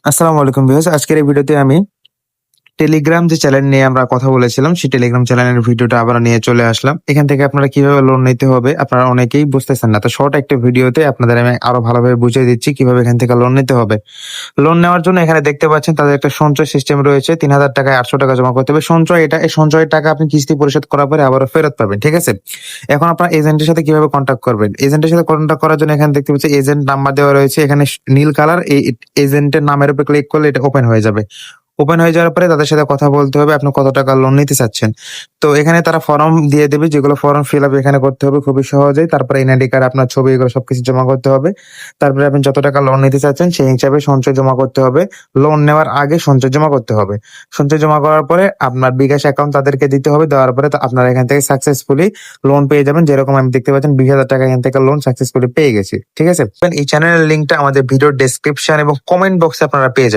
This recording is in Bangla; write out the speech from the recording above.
আসসালামু আলাইকুম ভিউয়ার্স, আজকের এই ভিডিওতে আমি টেলিগ্রাম যে চ্যানেল নিয়ে আমরা কথা বলেছিলাম সেই টেলিগ্রাম চ্যানেলের ভিডিওটা আবার নিয়ে চলে আসলাম। এখান থেকে আপনারা কিভাবে লোন নিতে হবে আপনারা অনেকেই বুঝতেছেন না, তো শর্ট একটা ভিডিওতে আপনাদের আমি আরো ভালোভাবে বুঝিয়ে দিচ্ছি কিভাবে এখান থেকে লোন নিতে হবে। লোন নেওয়ার জন্য এখানে দেখতে পাচ্ছেন তাদের একটা সঞ্চয় সিস্টেম রয়েছে। ৩,০০০ টাকায় ৮০০ টাকা জমা করতে হবে। সঞ্চয় এটা, এই সঞ্চয়ের টাকা আপনি কিস্তি পরিশোধ করার পরে আবারও ফেরত পাবেন, ঠিক আছে? এখন আপনার এজেন্টের সাথে কিভাবে কন্ট্যাক্ট করবেন? এজেন্টের সাথে কন্ট্যাক্ট করার জন্য এখানে দেখতে পাচ্ছেন এজেন্ট নাম্বার দেওয়া রয়েছে। এখানে নীল কালার এই এজেন্টের নামের উপর ক্লিক করলে এটা ওপেন হয়ে যাবে। ওপেন হয়ে যাওয়ার পরে তাদের সাথে কথা বলতে হবে আপনি কত টাকা লোন নিতে চাচ্ছেন। তো এখানে তারা ফর্ম দিয়ে দেবে, যেগুলো ফর্ম ফিল আপ এখানে করতে হবে খুবই সহজেই। তারপরে এনআইডি কার্ড, আপনার ছবি, এগুলো সবকিছু জমা করতে হবে। তারপরে আপনি যত টাকা লোন নিতে চাচ্ছেন সেই হিসাবে সঞ্চয় জমা করতে হবে। লোন নেওয়ার আগে সঞ্চয় জমা করতে হবে। সঞ্চয় জমা করার পরে আপনার বিকাশ অ্যাকাউন্ট তাদেরকে দিতে হবে। দেওয়ার পরে তো আপনারা এখান থেকে সাকসেসফুলি লোন পেয়ে যাবেন। যেরকম আমি দেখতে পাচ্ছেন 20,000 টাকা এখান থেকে লোন সাকসেসফুলি পেয়ে গেছি, ঠিক আছে? এই চ্যানেলের লিঙ্কটা আমাদের ভিডিও ডেসক্রিপশন এবং কমেন্ট বক্সে আপনারা পেয়ে যাবেন।